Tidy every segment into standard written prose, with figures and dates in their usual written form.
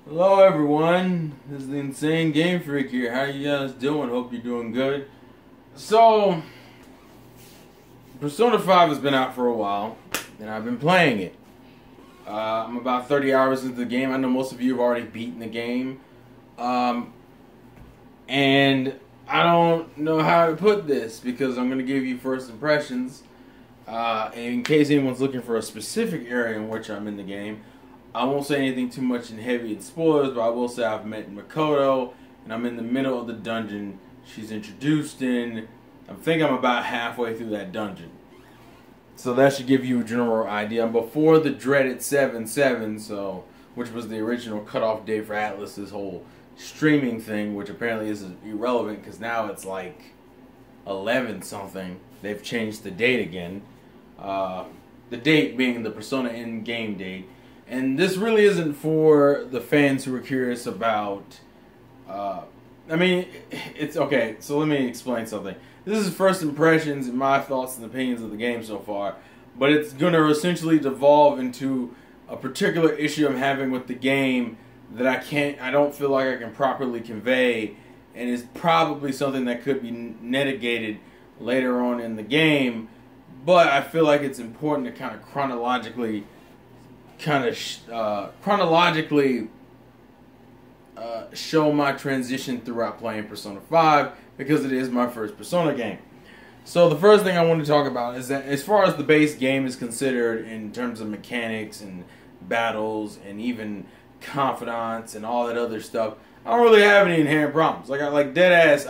Hello everyone, this is the Insane Game Freak here. How you guys doing? Hope you're doing good. So, Persona 5 has been out for a while, and I've been playing it. I'm about 30 hours into the game. I know most of you have already beaten the game. And I don't know how to put this, because I'm going to give you first impressions. In case anyone's looking for a specific area in which I'm in the game, I won't say anything too much in heavy and spoilers, but I will say I've met Makoto, and I'm in the middle of the dungeon she's introduced in. I think I'm about halfway through that dungeon. So that should give you a general idea. I'm before the dreaded 7/7, so which was the original cutoff date for Atlas's whole streaming thing, which apparently is irrelevant because now it's like 11 something. They've changed the date again. The date being the Persona in-game date. And this really isn't for the fans who are curious about... I mean, it's okay, so let me explain something. This is first impressions and my thoughts and opinions of the game so far, but it's going to essentially devolve into a particular issue I'm having with the game that I don't feel like I can properly convey, and is probably something that could be mitigated later on in the game, but I feel like it's important to kind of chronologically show my transition throughout playing Persona 5, because it is my first Persona game. So the first thing I want to talk about is that as far as the base game is considered in terms of mechanics and battles and even confidants and all that other stuff, I don't really have any inherent problems. Like dead ass,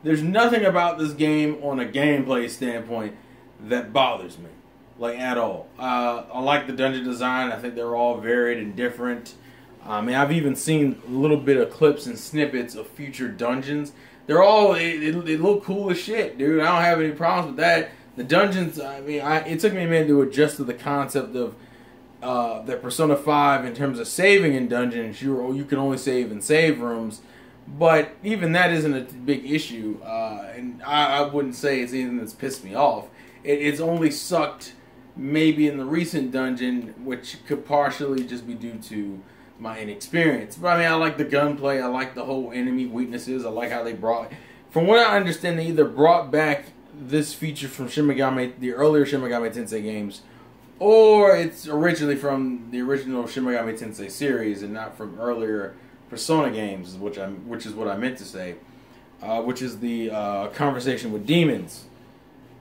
there's nothing about this game on a gameplay standpoint that bothers me. Like, at all. I like the dungeon design. I think they're all varied and different. I mean, I've even seen a little bit of clips and snippets of future dungeons. They're all, they look cool as shit, dude. I don't have any problems with that. The dungeons, I mean, it took me a minute to adjust to the concept of that Persona 5 in terms of saving in dungeons. You can only save in save rooms. But even that isn't a big issue. And I wouldn't say it's anything that's pissed me off. It's only sucked maybe in the recent dungeon, which could partially just be due to my inexperience. But I mean, I like the gunplay, I like the whole enemy weaknesses, I like how they from what I understand, they either brought back this feature from the earlier Shin Megami Tensei games, or it's originally from the original Shin Megami Tensei series and not from earlier Persona games, which is what I meant to say, which is the conversation with demons.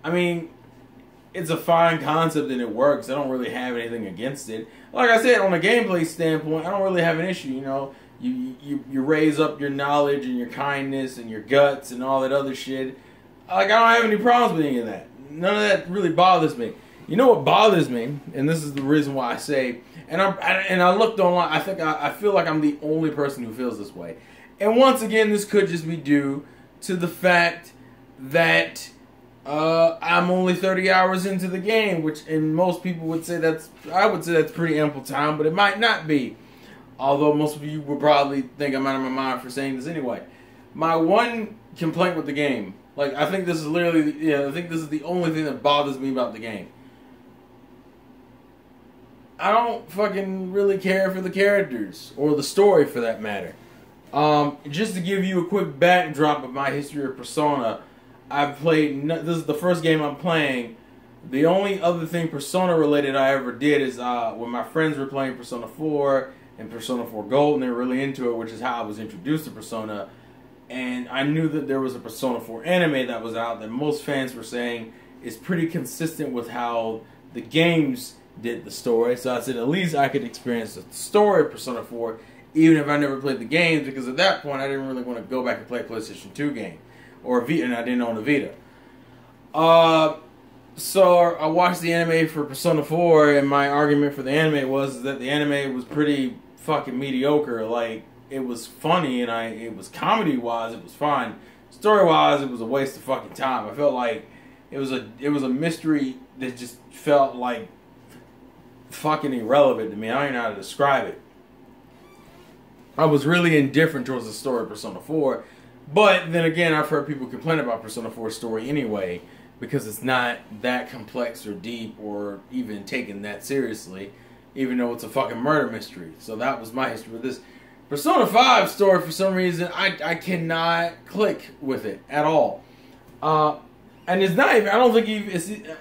I mean, it's a fine concept and it works. I don't really have anything against it. Like I said, on a gameplay standpoint, I don't really have an issue. You know, you raise up your knowledge and your kindness and your guts and all that other shit. Like, I don't have any problems with any of that. None of that really bothers me. You know what bothers me, and this is the reason why I say, and I looked online. I feel like I'm the only person who feels this way. And once again, this could just be due to the fact that I'm only 30 hours into the game, and most people would say I would say that's pretty ample time, but it might not be. Although most of you would probably think I'm out of my mind for saying this anyway. My one complaint with the game, like, I think this is literally, I think this is the only thing that bothers me about the game. I don't fucking really care for the characters, or the story for that matter. Just to give you a quick backdrop of my history of Persona, this is the first game I'm playing. The only other thing Persona related I ever did is when my friends were playing Persona 4 and Persona 4 Gold, and they were really into it, which is how I was introduced to Persona. And I knew that there was a Persona 4 anime that was out that most fans were saying is pretty consistent with how the games did the story. So I said at least I could experience the story of Persona 4 even if I never played the games, because at that point I didn't really want to go back and play a PlayStation 2 game. Or a Vita, and I didn't own a Vita. So I watched the anime for Persona 4, and my argument for the anime was that the anime was pretty fucking mediocre. Like, it was funny, and it was comedy-wise, it was fine. Story-wise, it was a waste of fucking time. I felt like it was a mystery that just felt like fucking irrelevant to me. I don't even know how to describe it. I was really indifferent towards the story of Persona 4. But then again, I've heard people complain about Persona 4's story anyway, because it's not that complex or deep or even taken that seriously. even though it's a fucking murder mystery. So that was my history with this. Persona 5 story, for some reason, I cannot click with it at all. And it's not even, I don't think even,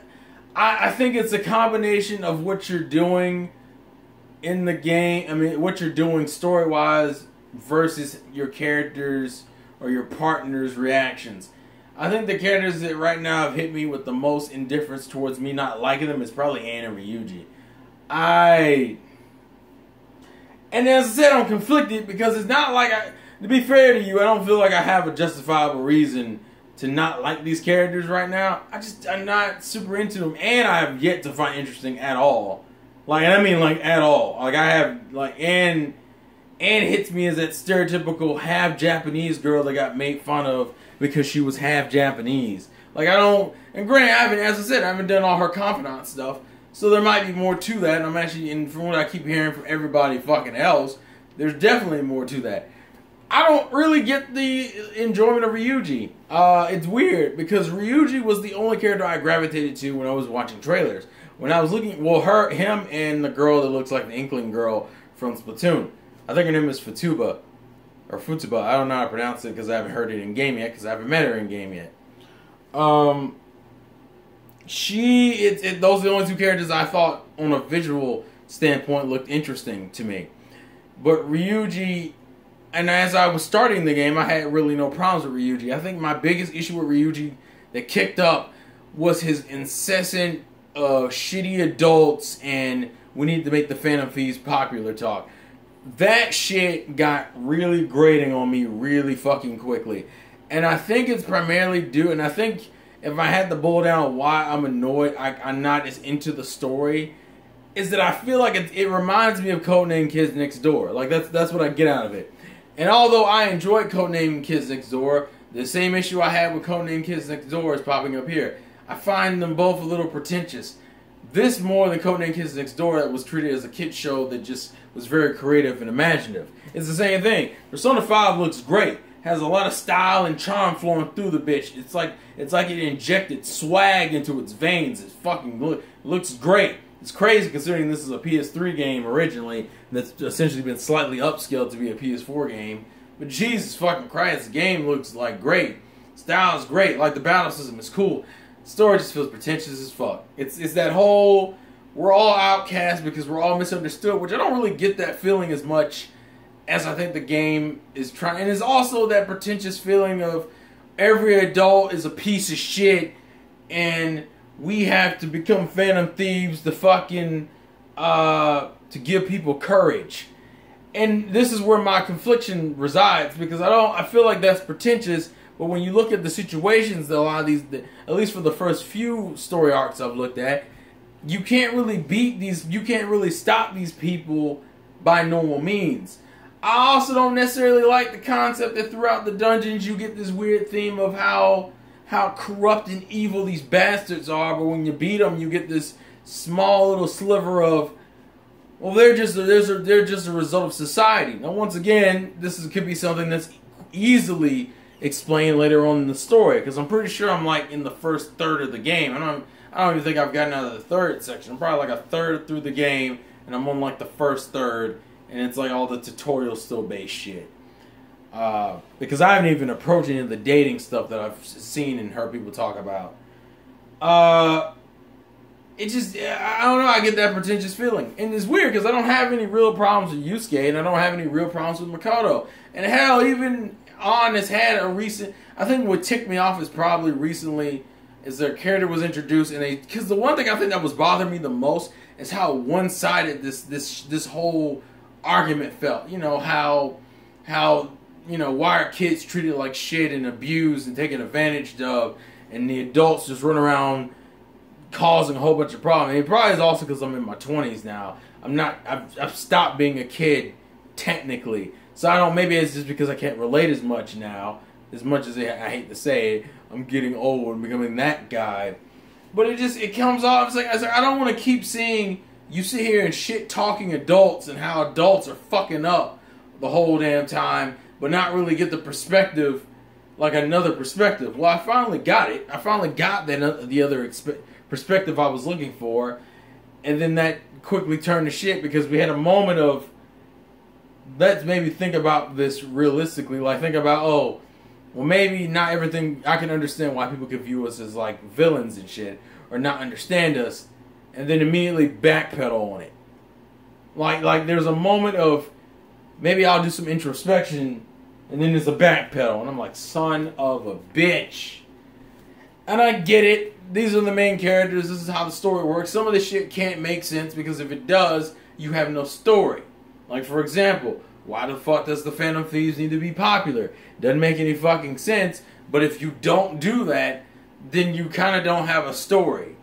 I think it's a combination of what you're doing in the game, I mean, what you're doing story-wise versus your characters or your partner's reactions. I think the characters that right now have hit me with the most indifference towards me not liking them is probably Anne and Ryuji. And as I said, I'm conflicted because it's not like to be fair to you, I don't feel like I have a justifiable reason to not like these characters right now. I'm not super into them, and I have yet to find interesting at all. Like, I mean, like, at all. Like, I have, like, Anne hits me as that stereotypical half Japanese girl that got made fun of because she was half Japanese. Like, I don't, and granted, as I said, I haven't done all her confidant stuff, so there might be more to that, and I'm actually, and from what I keep hearing from everybody fucking else, there's definitely more to that. I don't really get the enjoyment of Ryuji. It's weird, because Ryuji was the only character I gravitated to when I was watching trailers. When I was looking, well, him and the girl that looks like the Inkling girl from Splatoon. I think her name is Futuba. Or Futuba. I don't know how to pronounce it because I haven't heard it in game yet, because I haven't met her in game yet. Those are the only two characters I thought, on a visual standpoint, looked interesting to me. But Ryuji, and as I was starting the game, I had really no problems with Ryuji. I think my biggest issue with Ryuji that kicked up was his incessant shitty adults and we need to make the Phantom Thieves popular talk. That shit got really grating on me really fucking quickly. And I think it's primarily due, and I think if I had to boil down why I'm annoyed, I'm not as into the story, is that I feel like it reminds me of Codename Kids Next Door. Like, that's what I get out of it. And although I enjoyed Codename Kids Next Door, the same issue I had with Codename Kids Next Door is popping up here. I find them both a little pretentious. This more than Codename Kids Next Door, that was treated as a kid show that just was very creative and imaginative. It's the same thing. Persona 5 looks great. Has a lot of style and charm flowing through the bitch. It's like it injected swag into its veins. It fucking looks great. It's crazy considering this is a PS3 game originally that's essentially been slightly upscaled to be a PS4 game. But Jesus fucking Christ, the game looks like great. Style is great. Like, the battle system is cool. Story just feels pretentious as fuck. It's that whole, we're all outcast because we're all misunderstood, which I don't really get that feeling as much as I think the game is trying. And it's also that pretentious feeling of every adult is a piece of shit and we have to become Phantom Thieves to fucking, to give people courage. And this is where my confliction resides, because I feel like that's pretentious. But when you look at the situations that a lot of these, at least for the first few story arcs I've looked at, you can't really beat these, you can't really stop these people by normal means. I also don't necessarily like the concept that throughout the dungeons you get this weird theme of how corrupt and evil these bastards are, but when you beat them you get this small little sliver of, well, they're just a result of society. Now, once again, could be something that's easily explained later on in the story, because I'm pretty sure I'm like in the first third of the game. I don't even think I've gotten out of the third section. I'm probably like a third through the game, and I'm on like the first third, and it's like all the tutorial still based shit. Because I haven't even approached any of the dating stuff that I've seen and heard people talk about. It just, I don't know, I get that pretentious feeling. And it's weird because I don't have any real problems with Yusuke, and I don't have any real problems with Makoto. And hell, even On has had a recent, I think what ticked me off is probably recently is their character was introduced, and because the one thing I think that was bothering me the most is how one-sided this whole argument felt. You know, how you know, why are kids treated like shit and abused and taken advantage of, and the adults just run around causing a whole bunch of problems. And it probably is also because I'm in my 20s now. I've stopped being a kid technically, so I don't. Maybe it's just because I can't relate as much now. As much as I hate to say it, I'm getting old and becoming that guy. But it comes off. It's like I don't want to keep seeing you sit here and shit talking adults and how adults are fucking up the whole damn time, but not really get the perspective, like another perspective. Well, I finally got it. I finally got the other perspective I was looking for. and then that quickly turned to shit because we had a moment of, let's maybe think about this realistically. Like, think about, oh, well, maybe not everything. I can understand why people could view us as like villains and shit, or not understand us, and then immediately backpedal on it. Like there's a moment of, maybe I'll do some introspection, and then there's a backpedal, and I'm like, son of a bitch. And I get it. These are the main characters. This is how the story works. Some of this shit can't make sense because if it does, you have no story. Like, for example, why the fuck does the Phantom Thieves need to be popular? Doesn't make any fucking sense. But if you don't do that, then you kind of don't have a story.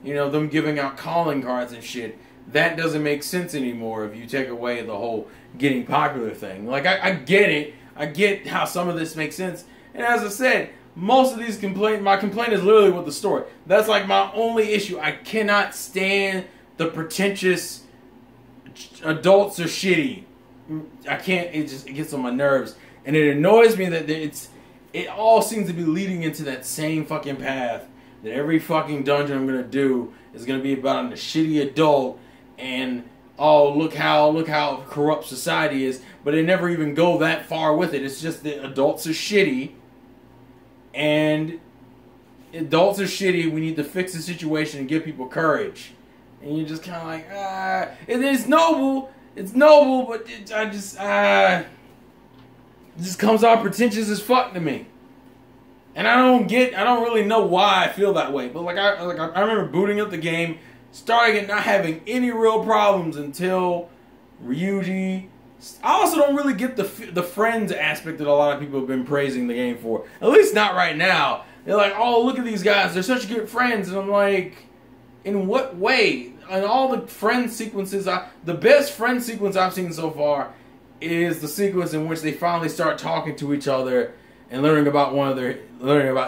You know, them giving out calling cards and shit. That doesn't make sense anymore if you take away the whole getting popular thing. Like, I get it. I get how some of this makes sense. And as I said, most of these my complaint is literally with the story. That's like my only issue. I cannot stand the pretentious adults are shitty. I can't, it gets on my nerves. And it annoys me that it all seems to be leading into that same fucking path. That every fucking dungeon I'm gonna do is gonna be about a shitty adult and oh, look how corrupt society is, but they never even go that far with it. It's just that adults are shitty, and adults are shitty. We need to fix the situation and give people courage. And you're just kind of like, it's noble, but it just comes out pretentious as fuck to me. And I don't really know why I feel that way. But I remember booting up the game, starting it not having any real problems until Ryuji. I also don't really get the friends aspect that a lot of people have been praising the game for. At least not right now. They're like, oh, look at these guys. They're such good friends. And I'm like, in what way? And all the friend sequences, the best friend sequence I've seen so far is the sequence in which they finally start talking to each other and learning about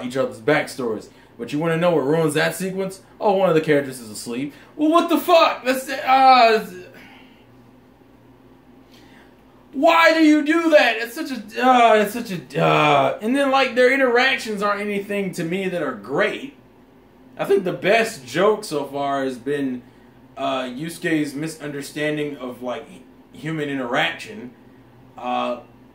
each other's backstories. But you want to know what ruins that sequence? Oh, one of the characters is asleep. Well, what the fuck? Why do you do that? It's such a. And then like their interactions aren't anything to me that are great. I think the best joke so far has been Yusuke's misunderstanding of like human interaction.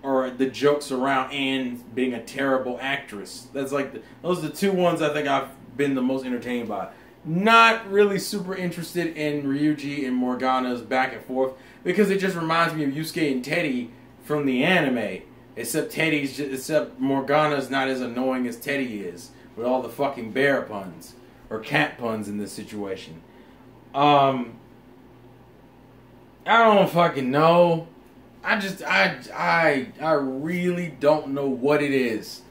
Or the jokes around Anne being a terrible actress. That's like those are the two ones I think I've been the most entertained by. Not really super interested in Ryuji and Morgana's back and forth because it just reminds me of Yusuke and Teddy from the anime. Except Morgana's not as annoying as Teddy is with all the fucking bear puns or cat puns in this situation. I don't fucking know. I really don't know what it is.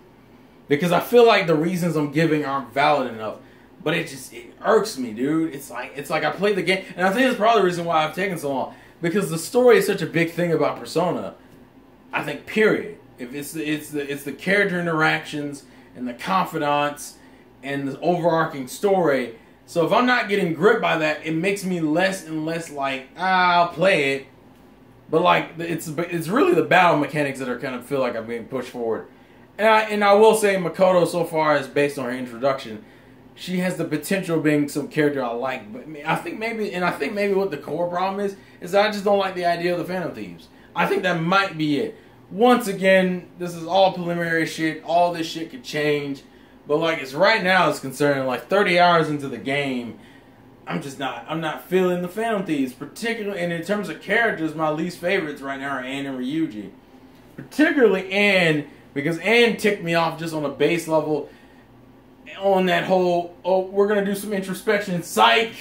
Because I feel like the reasons I'm giving aren't valid enough. But it irks me, dude. It's like I played the game, and I think that's probably the reason why I've taken so long. Because the story is such a big thing about Persona. I think, period. If it's the character interactions and the confidants and the overarching story. So if I'm not getting gripped by that, it makes me less and less like, I'll play it. But like it's really the battle mechanics that are kind of feel like I'm being pushed forward. And I will say Makoto so far is based on her introduction. She has the potential of being some character I like, but I think maybe what the core problem is that I just don't like the idea of the Phantom Thieves. I think that might be it. Once again, this is all preliminary shit. All this shit could change, but like it's right now it's concerned. Like 30 hours into the game, I'm not feeling the Phantom Thieves, particularly, and in terms of characters, my least favorites right now are Anne and Ryuji. Particularly Anne, because Anne ticked me off just on a base level on that whole, oh, we're going to do some introspection, psych!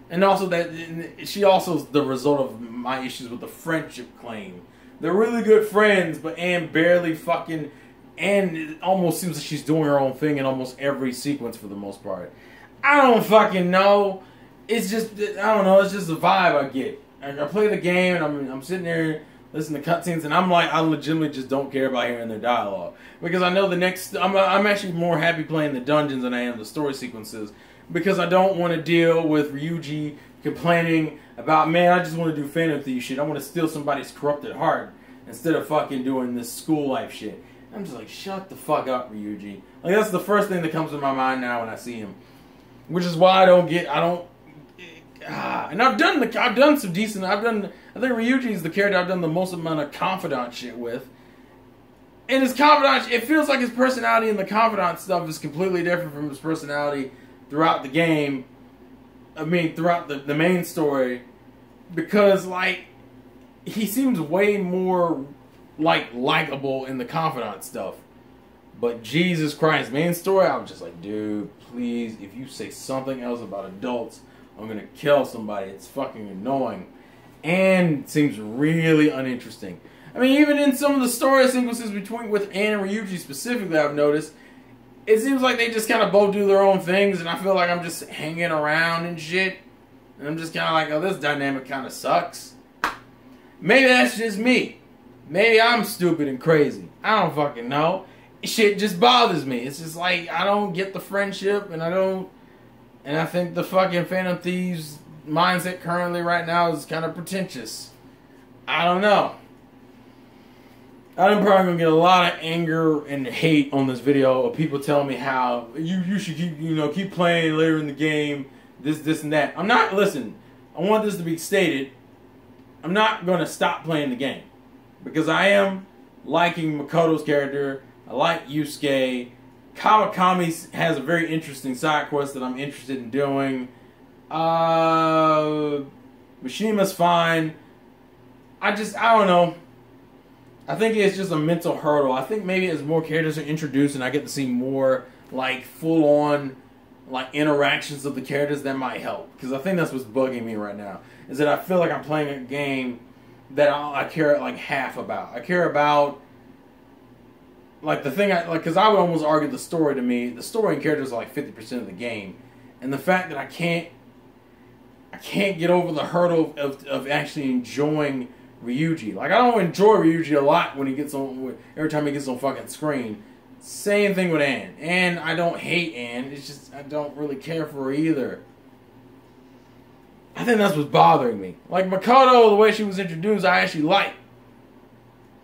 And also that, she also is the result of my issues with the friendship claim. They're really good friends, but Anne barely fucking, Anne it almost seems like she's doing her own thing in almost every sequence for the most part. I don't fucking know. It's just, I don't know, it's just the vibe I get. I play the game and I'm sitting there listening to cutscenes and I'm like, I legitimately just don't care about hearing their dialogue. Because I know the next, I'm actually more happy playing the dungeons than I am the story sequences. Because I don't want to deal with Ryuji complaining about, man, I just want to do Phantom Thief shit. I want to steal somebody's corrupted heart instead of fucking doing this school life shit. I'm just like, shut the fuck up, Ryuji. Like, that's the first thing that comes to my mind now when I see him. Which is why I don't and I've done some decent. I think Ryuji is the character I've done the most amount of confidant shit with. And his confidant, it feels like his personality in the confidant stuff is completely different from his personality throughout the game. I mean, throughout the main story, because like he seems way more like likable in the confidant stuff. But Jesus Christ, main story, I was just like, dude, please, if you say something else about adults, I'm gonna kill somebody. It's fucking annoying, and it seems really uninteresting. I mean, even in some of the story sequences with Ann and Ryuji specifically, I've noticed, it seems like they just kind of both do their own things, and I feel like I'm just hanging around and shit. And I'm just kind of like, oh, this dynamic kind of sucks. Maybe that's just me. Maybe I'm stupid and crazy. I don't fucking know. Shit just bothers me. It's just like, I don't get the friendship, and I think the fucking Phantom Thieves mindset currently right now is kind of pretentious. I don't know. I'm probably gonna get a lot of anger and hate on this video of people telling me how you should keep playing later in the game, this and that. I'm not, listen, I want this to be stated, I'm not gonna stop playing the game. Because I am liking Makoto's character, I like Yusuke, Kawakami has a very interesting side quest that I'm interested in doing. Mishima's fine. I don't know. I think it's just a mental hurdle. I think maybe as more characters are introduced and I get to see more like full-on like interactions of the characters, that might help. Because I think that's what's bugging me right now. Is that I feel like I'm playing a game that I care like half about. I care about like the thing because I would almost argue the story to me. The story and characters are like 50% of the game, and the fact that I can't get over the hurdle of actually enjoying Ryuji. Like, I don't enjoy Ryuji a lot when he gets on, every time he gets on fucking screen. Same thing with Ann. And I don't hate Ann. It's just, I don't really care for her either. I think that's what's bothering me. Like, Makoto, the way she was introduced, I actually like.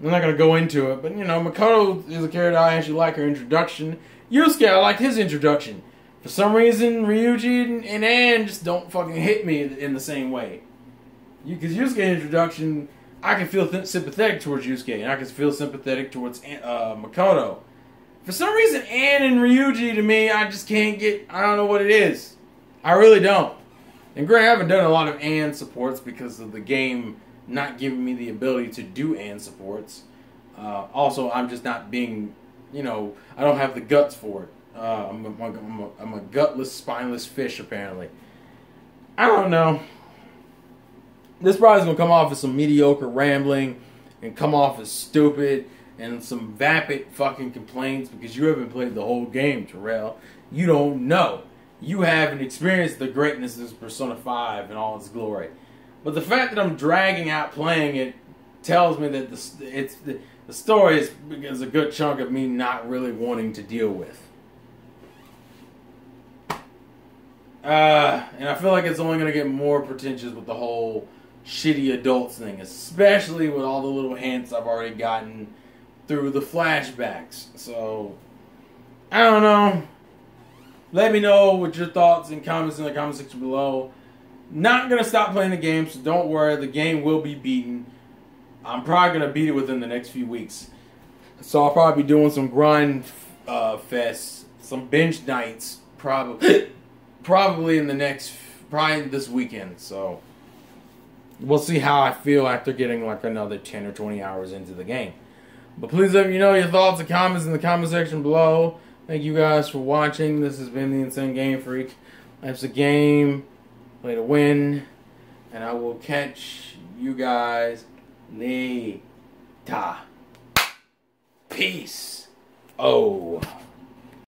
I'm not going to go into it, but, you know, Makoto is a character I actually like her introduction. Yusuke, I liked his introduction. For some reason, Ryuji and Ann just don't fucking hit me in the same way. Because Yusuke's introduction, I can feel sympathetic towards Yusuke, and I can feel sympathetic towards Makoto. For some reason, Ann and Ryuji, to me, I just can't get, I don't know what it is. I really don't. And granted, I haven't done a lot of Ann supports because of the game not giving me the ability to do Ann supports. Also, I'm just not being, you know, I don't have the guts for it. I'm a gutless, spineless fish, apparently. I don't know. This probably is going to come off as some mediocre rambling and come off as stupid and some vapid fucking complaints because you haven't played the whole game, Terrell. You don't know. You haven't experienced the greatness of Persona 5 and all its glory. But the fact that I'm dragging out playing it tells me that the story is a good chunk of me not really wanting to deal with. And I feel like it's only going to get more pretentious with the whole shitty adults thing, especially with all the little hints I've already gotten through the flashbacks. So, I don't know. Let me know what your thoughts and comments in the comment section below. Not going to stop playing the game, so don't worry. The game will be beaten. I'm probably going to beat it within the next few weeks. So I'll probably be doing some grind fest, some bench nights, probably in the next, probably this weekend. So we'll see how I feel after getting like another 10 or 20 hours into the game. But please let me know your thoughts and comments in the comment section below. Thank you guys for watching. This has been the Insane Game Freak. Life's a game. Play to win. And I will catch you guys later. Peace. Oh.